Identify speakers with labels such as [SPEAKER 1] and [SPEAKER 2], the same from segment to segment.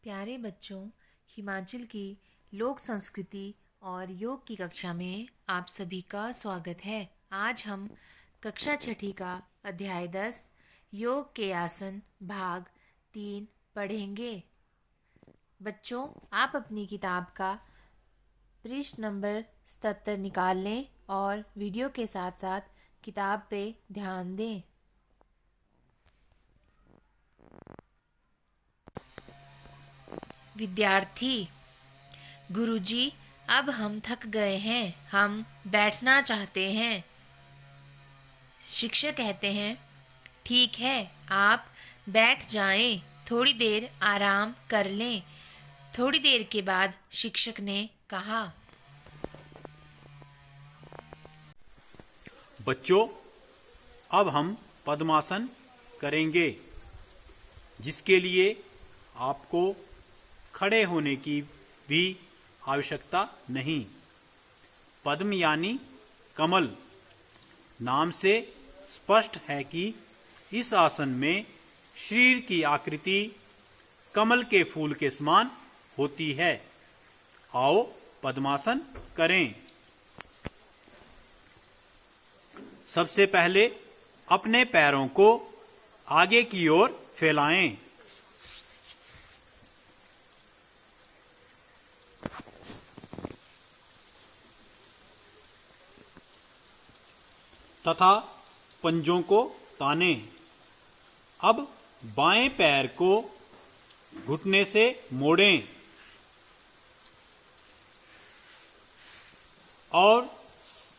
[SPEAKER 1] प्यारे बच्चों, हिमाचल की लोक संस्कृति और योग की कक्षा में आप सभी का स्वागत है। आज हम कक्षा छठी का अध्याय 10 योग के आसन भाग 3 पढ़ेंगे। बच्चों, आप अपनी किताब का पृष्ठ नंबर 77 निकाल लें और वीडियो के साथ साथ किताब पे ध्यान दें। विद्यार्थी: गुरुजी, अब हम थक गए हैं, हम बैठना चाहते हैं। शिक्षक कहते हैं, ठीक है, आप बैठ जाएं, थोड़ी देर आराम कर लें। थोड़ी देर के बाद शिक्षक ने कहा,
[SPEAKER 2] बच्चों, अब हम पद्मासन करेंगे, जिसके लिए आपको खड़े होने की भी आवश्यकता नहीं। पद्म यानी कमल, नाम से स्पष्ट है कि इस आसन में शरीर की आकृति कमल के फूल के समान होती है। आओ पद्मासन करें। सबसे पहले अपने पैरों को आगे की ओर फैलाएं। तथा पंजों को तानें। अब बाएं पैर को घुटने से मोड़ें और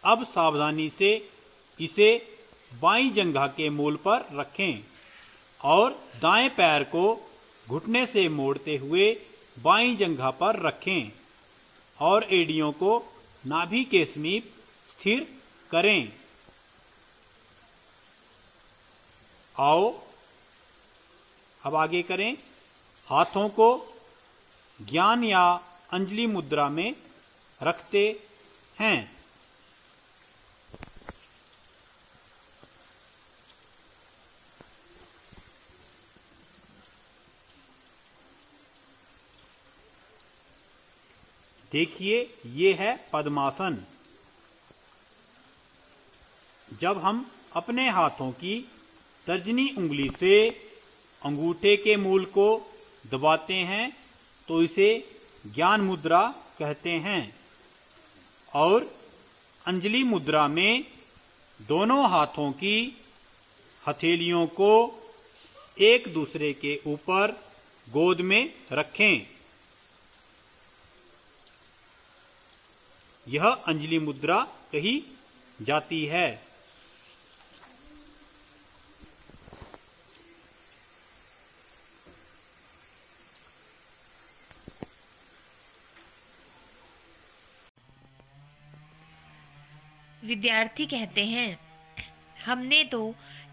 [SPEAKER 2] अब सावधानी से इसे बाईं जंघा के मूल पर रखें और दाएं पैर को घुटने से मोड़ते हुए बाईं जंघा पर रखें और एड़ियों को नाभि के समीप स्थिर करें। आओ अब आगे करें। हाथों को ज्ञान या अंजलि मुद्रा में रखते हैं। देखिए, ये है पद्मासन। जब हम अपने हाथों की तर्जनी उंगली से अंगूठे के मूल को दबाते हैं तो इसे ज्ञान मुद्रा कहते हैं और अंजलि मुद्रा में दोनों हाथों की हथेलियों को एक दूसरे के ऊपर गोद में रखें। यह अंजलि मुद्रा कही जाती है।
[SPEAKER 1] विद्यार्थी कहते हैं, हमने तो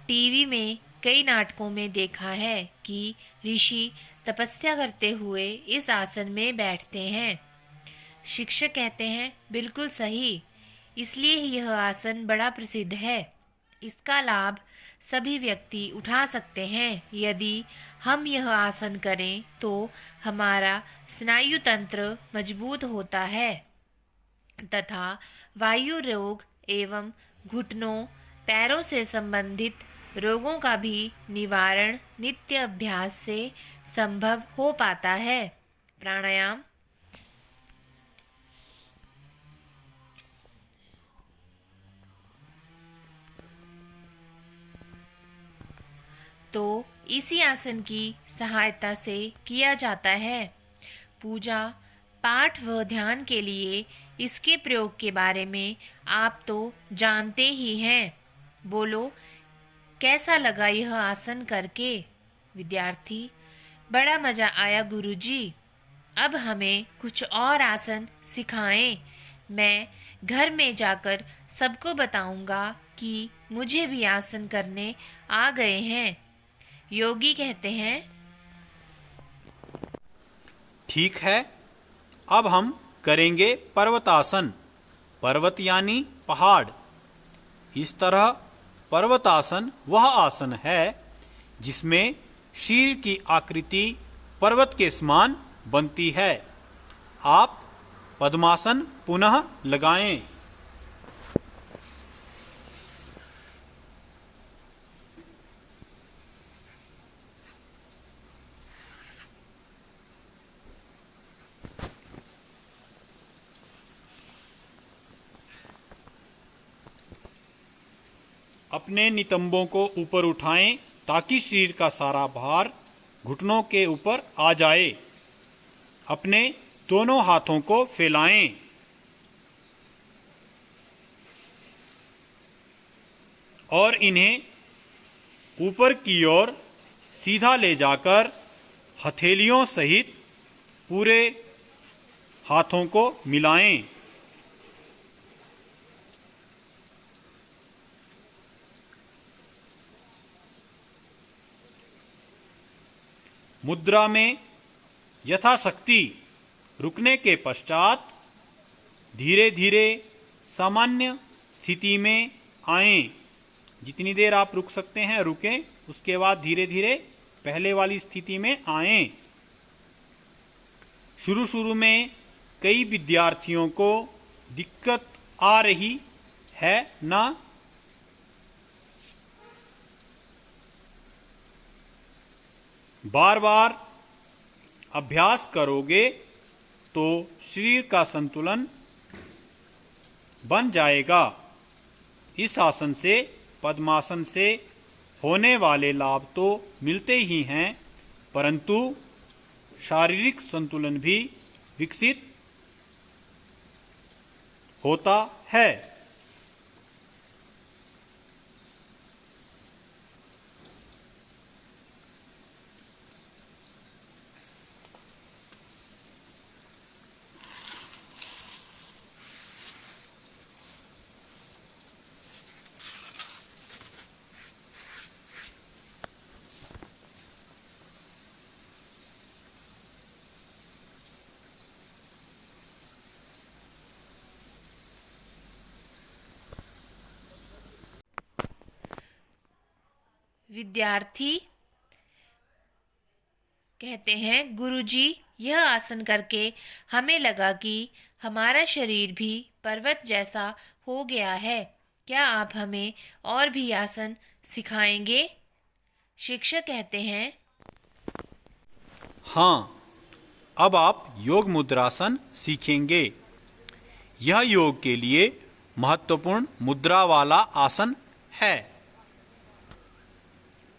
[SPEAKER 1] टीवी में कई नाटकों में देखा है कि ऋषि तपस्या करते हुए इस आसन में बैठते हैं। शिक्षक कहते हैं, बिल्कुल सही, इसलिए ही यह आसन बड़ा प्रसिद्ध है। इसका लाभ सभी व्यक्ति उठा सकते हैं। यदि हम यह आसन करें तो हमारा स्नायु तंत्र मजबूत होता है तथा वायु रोग एवं घुटनों, पैरों से संबंधित रोगों का भी निवारण नित्य अभ्यास से संभव हो पाता है। प्राणायाम। तो इसी आसन की सहायता से किया जाता है। पूजा, पाठ व ध्यान के लिए इसके प्रयोग के बारे में आप तो जानते ही हैं। बोलो, कैसा लगा यह आसन करके? विद्यार्थी: बड़ा मजा आया गुरुजी। अब हमें कुछ और आसन सिखाएं। मैं घर में जाकर सबको बताऊंगा कि मुझे भी आसन करने आ गए हैं। योगी कहते हैं,
[SPEAKER 2] ठीक है, अब हम करेंगे पर्वतासन। पर्वत यानी पहाड़। इस तरह पर्वतासन वह आसन है जिसमें शरीर की आकृति पर्वत के समान बनती है। आप पद्मासन पुनः लगाएं। अपने नितंबों को ऊपर उठाएं ताकि शरीर का सारा भार घुटनों के ऊपर आ जाए। अपने दोनों हाथों को फैलाएं। और इन्हें ऊपर की ओर सीधा ले जाकर हथेलियों सहित पूरे हाथों को मिलाएं। मुद्रा में यथाशक्ति रुकने के पश्चात धीरे धीरे सामान्य स्थिति में आएं। जितनी देर आप रुक सकते हैं रुकें, उसके बाद धीरे धीरे पहले वाली स्थिति में आएं। शुरू में कई विद्यार्थियों को दिक्कत आ रही है ना? बार बार अभ्यास करोगे तो शरीर का संतुलन बन जाएगा। इस आसन से, पद्मासन से होने वाले लाभ तो मिलते ही हैं, परंतु शारीरिक संतुलन भी विकसित होता है।
[SPEAKER 1] विद्यार्थी कहते हैं, गुरुजी, यह आसन करके हमें लगा कि हमारा शरीर भी पर्वत जैसा हो गया है। क्या आप हमें और भी आसन सिखाएंगे? शिक्षक कहते हैं,
[SPEAKER 2] हाँ, अब आप योग मुद्रासन सीखेंगे। यह योग के लिए महत्वपूर्ण मुद्रा वाला आसन है।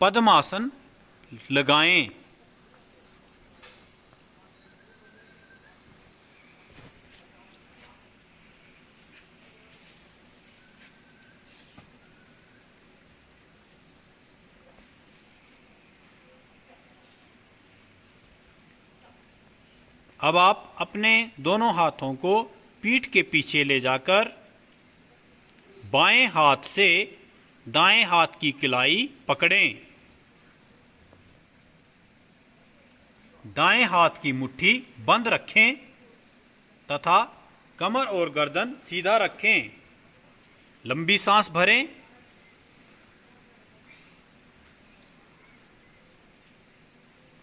[SPEAKER 2] पद्मासन लगाएं। अब आप अपने दोनों हाथों को पीठ के पीछे ले जाकर बाएं हाथ से दाएं हाथ की कलाई पकड़ें। दाएं हाथ की मुट्ठी बंद रखें तथा कमर और गर्दन सीधा रखें। लंबी सांस भरें।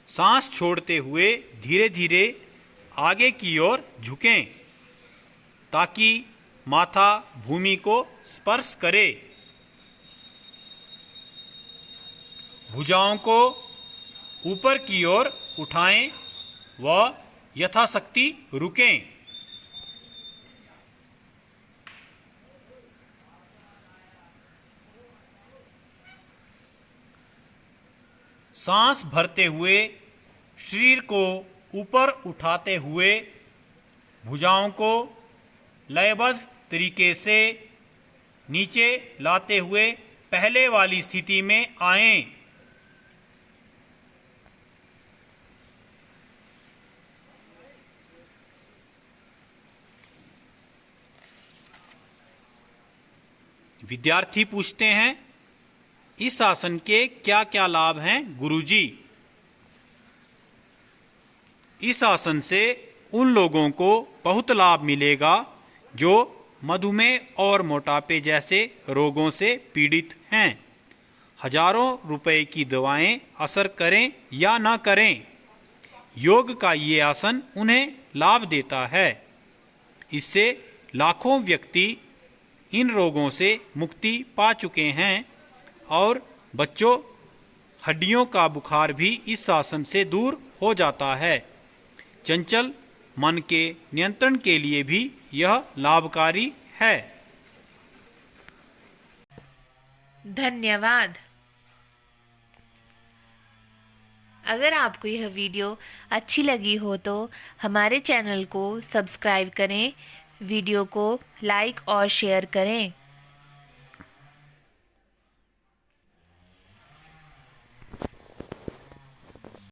[SPEAKER 2] सांस छोड़ते हुए धीरे धीरे आगे की ओर झुकें ताकि माथा भूमि को स्पर्श करे। भुजाओं को ऊपर की ओर उठाएं व यथाशक्ति रुकें। सांस भरते हुए शरीर को ऊपर उठाते हुए भुजाओं को लयबद्ध तरीके से नीचे लाते हुए पहले वाली स्थिति में आएं। विद्यार्थी पूछते हैं, इस आसन के क्या क्या लाभ हैं गुरुजी? इस आसन से उन लोगों को बहुत लाभ मिलेगा जो मधुमेह और मोटापे जैसे रोगों से पीड़ित हैं। हजारों रुपए की दवाएं असर करें या ना करें, योग का ये आसन उन्हें लाभ देता है। इससे लाखों व्यक्ति इन रोगों से मुक्ति पा चुके हैं और बच्चों, हड्डियों का बुखार भी इस आसन से दूर हो जाता है। चंचल मन के नियंत्रण के लिए भी यह लाभकारी है।
[SPEAKER 1] धन्यवाद। अगर आपको यह वीडियो अच्छी लगी हो तो हमारे चैनल को सब्सक्राइब करें, वीडियो को लाइक और शेयर करें।